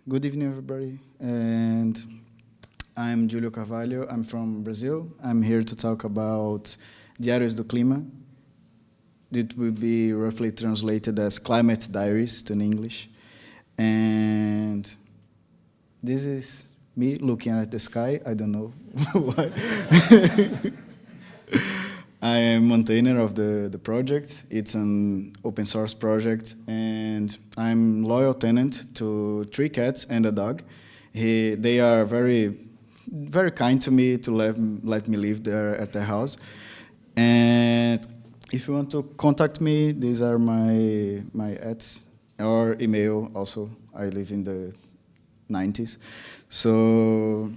Good evening, everybody. And I'm Giulio Carvalho. I'm from Brazil. I'm here to talk about Diários do Clima. It will be roughly translated as Climate Diaries to English. And this is me looking at the sky. I don't know why. I am maintainer of the project. It's an open source project, and I'm loyal tenant to 3 cats and a dog. They are very kind to me to let me live there at the house. And if you want to contact me, these are my ads or email. Also, I live in the 90s, so.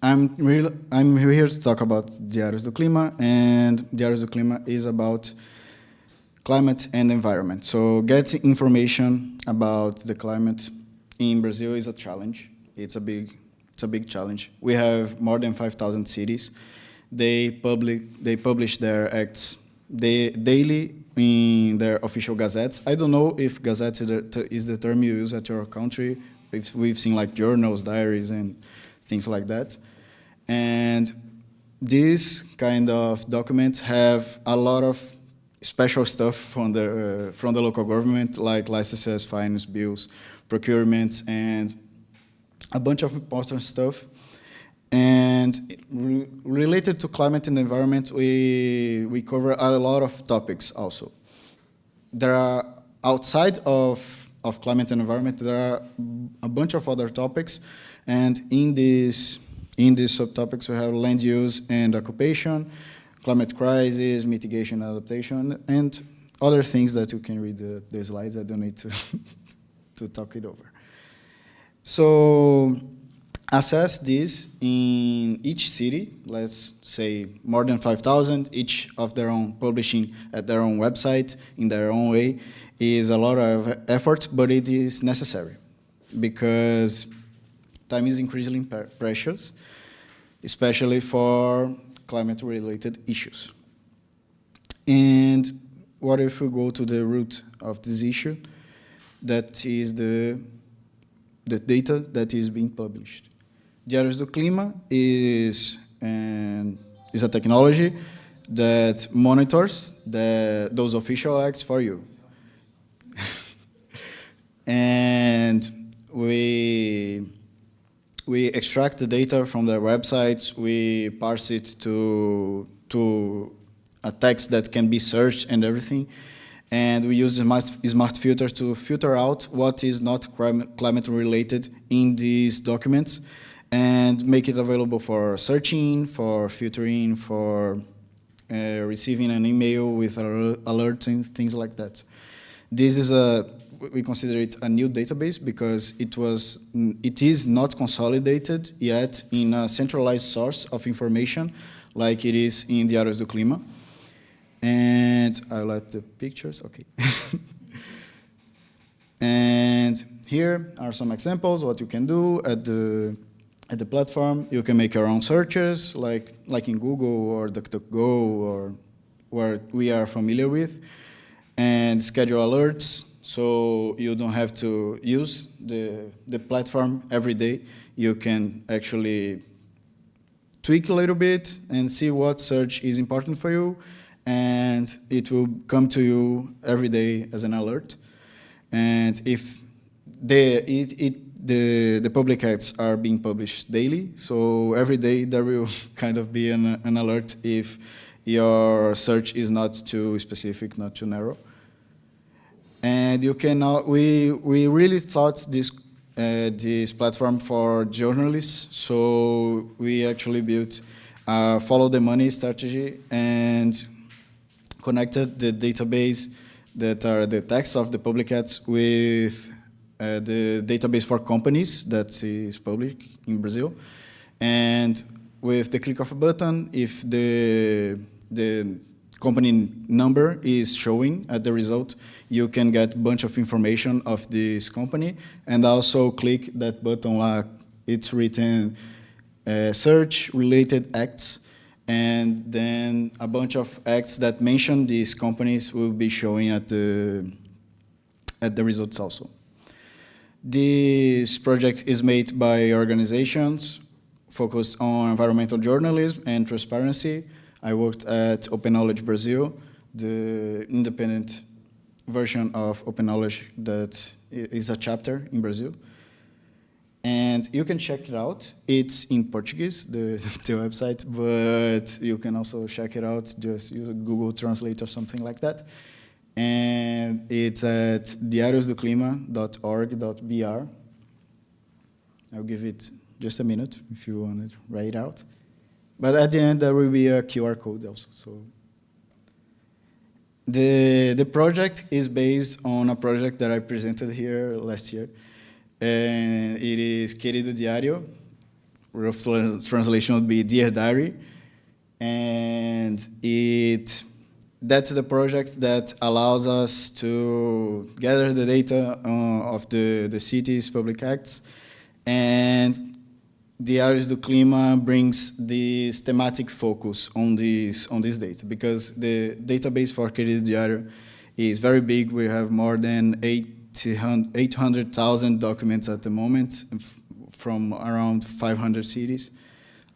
I'm here to talk about Diários do Clima, and Diários do Clima is about climate and environment. So getting information about the climate in Brazil is a challenge. It's a big challenge. We have more than 5,000 cities. They publish their acts daily in their official gazettes. I don't know if gazettes is the term you use at your country. We've seen like journals, diaries, and things like that. And these kind of documents have a lot of special stuff from the local government, like licenses, fines, bills, procurements, and a bunch of important stuff. And related to climate and environment, we cover a lot of topics also. There are, outside of climate and environment, there are a bunch of other topics, and in these subtopics, we have land use and occupation, climate crisis, mitigation and adaptation, and other things that you can read the slides. I don't need to talk it over. So assess this in each city, let's say more than 5,000, each of their own publishing at their own website in their own way, is a lot of effort, but it is necessary because time is increasingly precious, especially for climate-related issues. And what if we go to the root of this issue? That is the data that is being published. Diários do Clima is a technology that monitors those official acts for you. And we extract the data from their websites, we parse it to a text that can be searched and everything, and we use smart filters to filter out what is not climate related in these documents and make it available for searching, for filtering, for receiving an email with alerts and things like that. This is we consider it a new database because it is not consolidated yet in a centralized source of information like it is in Diários do Clima. And I like the pictures, okay. And here are some examples what you can do at the platform. You can make your own searches like in Google or DuckDuckGo or where we are familiar with, and schedule alerts. So you don't have to use the platform every day. You can actually tweak a little bit and see what search is important for you, and it will come to you every day as an alert. And if the public acts are being published daily, so every day there will kind of be an alert if your search is not too specific, not too narrow. And you can we really thought this platform for journalists, so we actually built a follow the money strategy and connected the database that are the text of the public ads with the database for companies that is public in Brazil. And with the click of a button, if the company number is showing at the result, you can get a bunch of information of this company, and also click that button like it's written search related acts, and then a bunch of acts that mention these companies will be showing at the results also. This project is made by organizations focused on environmental journalism and transparency. I worked at Open Knowledge Brazil, the independent version of Open Knowledge that is a chapter in Brazil. And you can check it out. It's in Portuguese, the website, but you can also check it out. Just use Google Translate or something like that. And it's at diariosdoclima.org.br. I'll give it just a minute if you want to write it out. But at the end, there will be a QR code also. So the project is based on a project that I presented here last year. And it is Querido Diário. Rough translation would be Dear Diary. And that's the project that allows us to gather the data of the city's public acts. And Diários do Clima brings this thematic focus on this data, because the database for Querido Diário is very big. We have more than 800,000 documents at the moment from around 500 cities.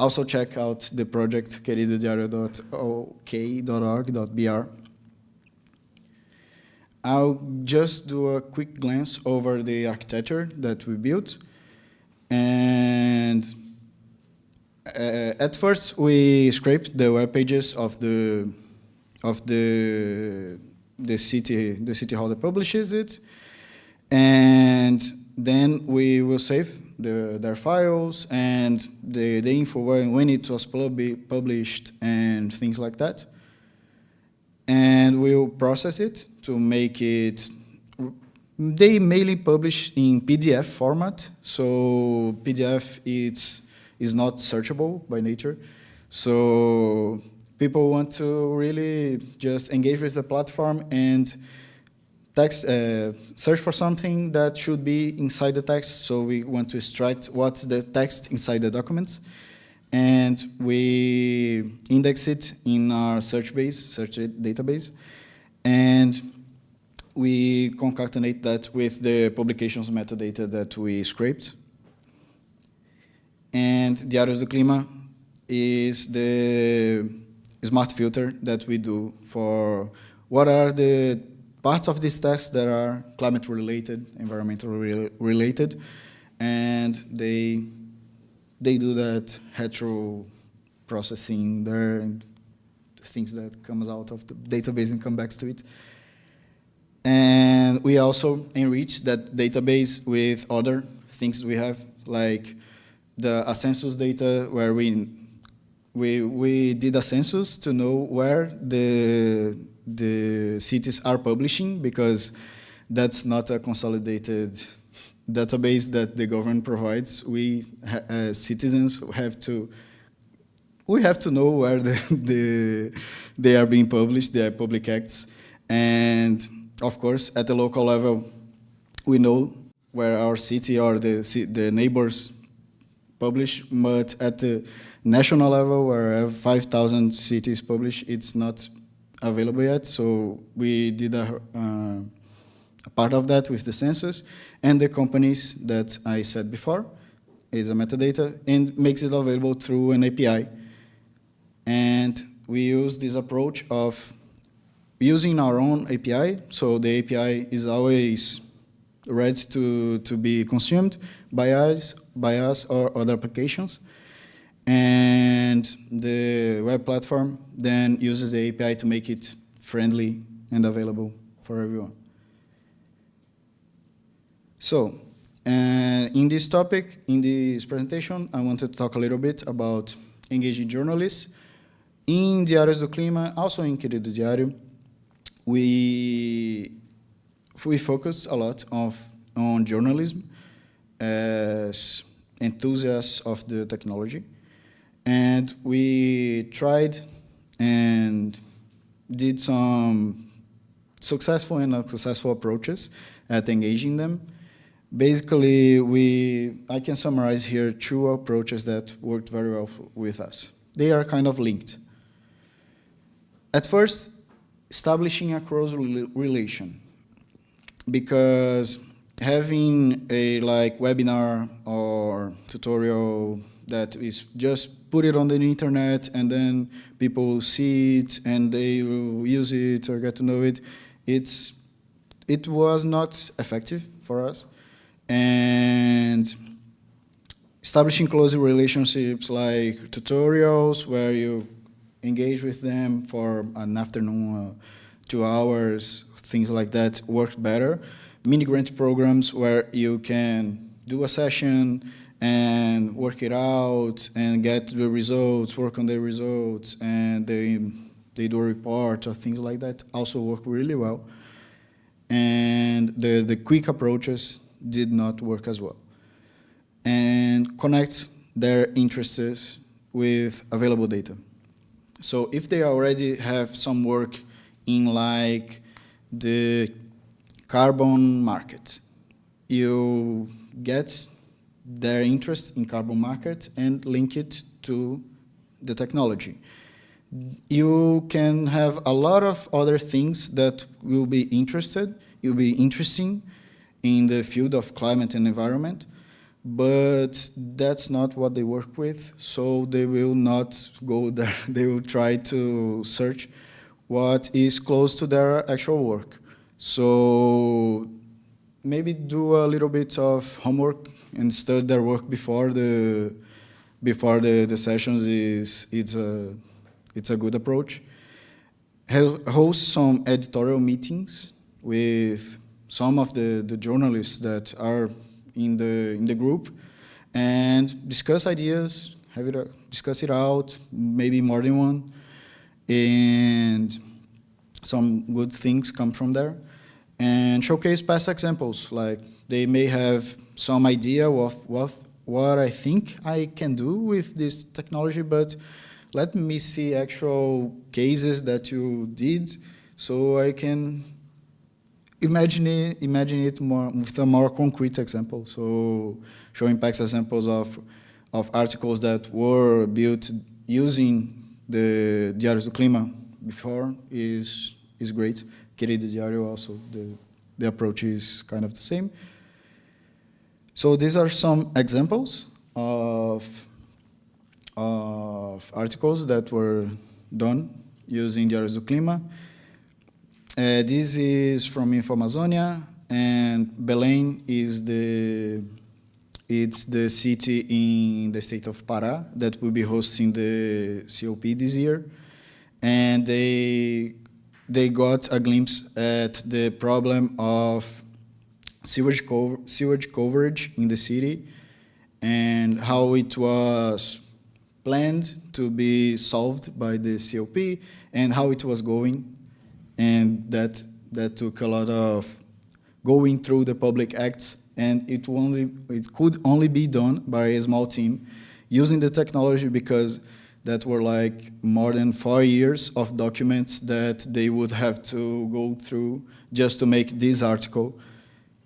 Also check out the project queridodiario.ok.org.br. I'll just do a quick glance over the architecture that we built. And at first we scraped the web pages of the city hall that publishes it. And then we will save their files and the info when it was published and things like that. And we'll process it to make it. They mainly publish in PDF format, so PDF is not searchable by nature. So people want to really just engage with the platform and search for something that should be inside the text. So we want to extract what's the text inside the documents, and we index it in our search database, and we concatenate that with the publications metadata that we scraped. And Diários do Clima is the smart filter that we do for what are the parts of this text that are climate related, environmental related, and they do that hetero processing there and things that comes out of the database and come back to it. And we also enrich that database with other things we have, like a census data, where we did a census to know where the cities are publishing, because that's not a consolidated database that the government provides. We, as citizens, have to know where they are being published, the public acts. And of course, at the local level, we know where our city or the neighbors publish, but at the national level, where I have 5,000 cities published, it's not available yet. So we did a part of that with the census, and the companies that I said before is a metadata and makes it available through an API. And we use this approach of using our own API, so the API is always ready to be consumed by us or other applications. And the web platform then uses the API to make it friendly and available for everyone. So, in this topic, in this presentation, I wanted to talk a little bit about engaging journalists. In Diários do Clima, also in Querido Diário, we focus a lot on journalism as enthusiasts of the technology. And we tried and did some successful and unsuccessful approaches at engaging them. Basically, I can summarize here 2 approaches that worked very well with us. They are kind of linked. At first, establishing a close relation, because having a like webinar or tutorial that is just put it on the internet and then people see it and they will use it or get to know it, it was not effective for us. And establishing close relationships like tutorials where you engage with them for an afternoon, 2 hours, things like that worked better. Mini grant programs where you can do a session and work it out and get the results, work on the results, and they do a report or things like that also work really well. And the quick approaches did not work as well. And connect their interests with available data. So if they already have some work in like the carbon market, you get their interest in carbon market and link it to the technology. You can have a lot of other things that will be interesting in the field of climate and environment, but that's not what they work with, so they will not go there. They will try to search what is close to their actual work. So maybe do a little bit of homework and study their work before the sessions. It's a good approach. Host some editorial meetings with some of the journalists that are in the group and discuss ideas, discuss it out, maybe more than one, and some good things come from there. And showcase past examples, like they may have some idea of what I think I can do with this technology, but let me see actual cases that you did so I can imagine it more with a more concrete example. So showing past examples of articles that were built using the Diários do Clima before is great. Querido Diário also, the approach is kind of the same. So these are some examples of articles that were done using Diários do Clima. This is from InfoAmazonia, and Belém is the city in the state of Pará that will be hosting the COP this year, and they got a glimpse at the problem of sewage coverage in the city and how it was planned to be solved by the COP and how it was going. And that took a lot of going through the public acts, and it could only be done by a small team using the technology, because that were like more than 4 years of documents that they would have to go through just to make this article.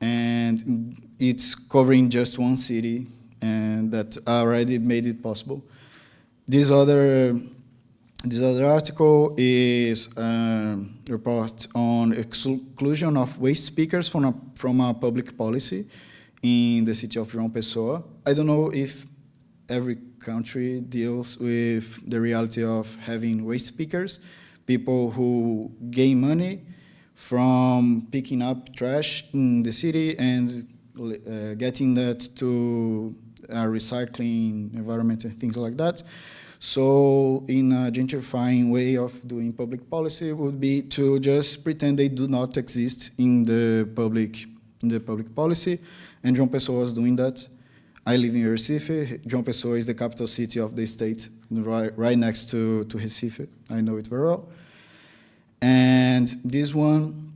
And it's covering just one city, and that already made it possible. This other article is a report on exclusion of waste speakers from a public policy in the city of João Pessoa. I don't know if every country deals with the reality of having waste speakers, people who gain money from picking up trash in the city and getting that to a recycling environment and things like that. So in a gentrifying way of doing public policy would be to just pretend they do not exist in the public policy, and João Pessoa was doing that. I live in Recife. João Pessoa is the capital city of the state, right next to Recife. I know it very well. And this one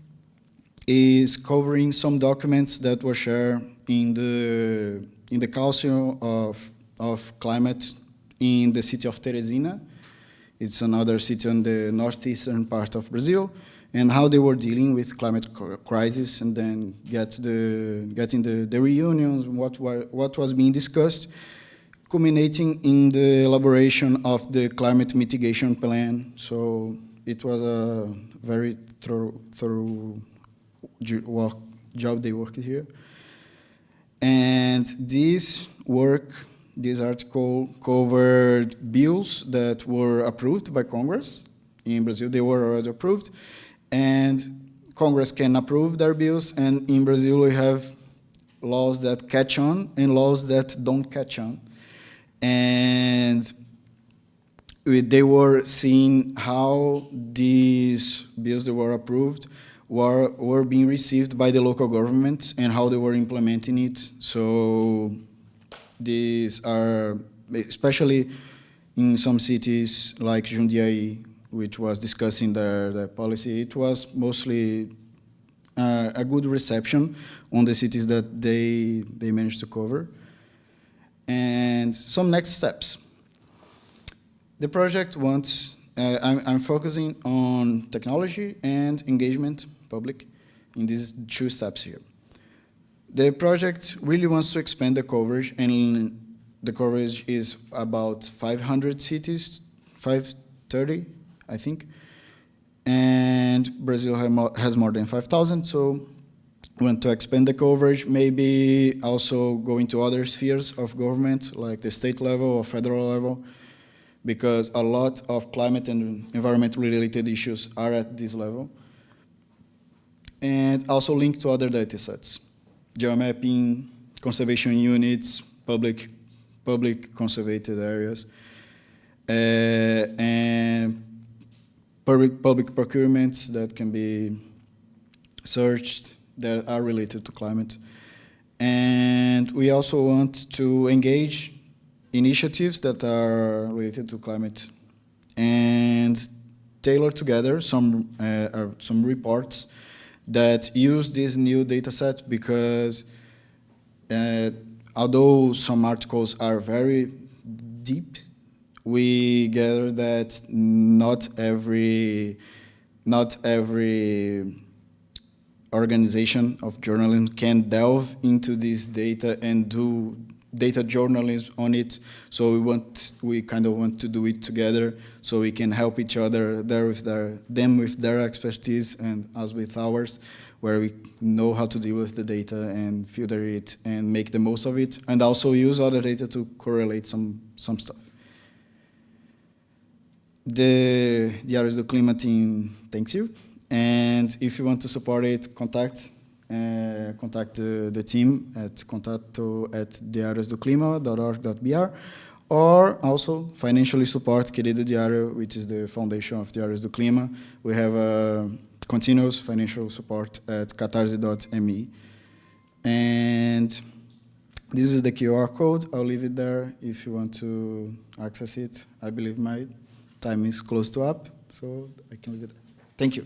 is covering some documents that were shared in the Council of Climate in the city of Teresina. It's another city on the northeastern part of Brazil, and how they were dealing with climate crisis, and then getting the reunions, what was being discussed, culminating in the elaboration of the climate mitigation plan. So it was a very thorough job they worked here. And this article covered bills that were approved by Congress. In Brazil, they were already approved. And Congress can approve their bills, and in Brazil we have laws that catch on and laws that don't catch on. And they were seeing how these bills that were approved were being received by the local governments and how they were implementing it. So these are, especially in some cities like Jundiaí, which was discussing the policy, it was mostly a good reception on the cities that they managed to cover. And some next steps. The project wants, I'm focusing on technology and engagement, public, in these 2 steps here. The project really wants to expand the coverage, and the coverage is about 500 cities, 530, I think. And Brazil has more than 5,000, so we want to expand the coverage, maybe also go into other spheres of government, like the state level or federal level, because a lot of climate and environment-related issues are at this level. And also link to other data sets, geomapping, conservation units, public conserved areas, and public procurements that can be searched that are related to climate. And we also want to engage initiatives that are related to climate and tailor together some reports that use this new data set, because although some articles are very deep, we gather that not every organization of journalism can delve into this data and do data journalism on it. So we kind of want to do it together, so we can help each other them with their expertise and us with ours, where we know how to deal with the data and filter it and make the most of it, and also use other data to correlate some stuff. The Diários do Clima team thanks you, and if you want to support it, contact the team at contato@diariosdoclima.org.br, or also financially support Querido Diário, which is the foundation of Diários do Clima. We have a continuous financial support at catarse.me. And this is the QR code. I'll leave it there if you want to access it. I believe my time is close to up, so I can leave it there. Thank you.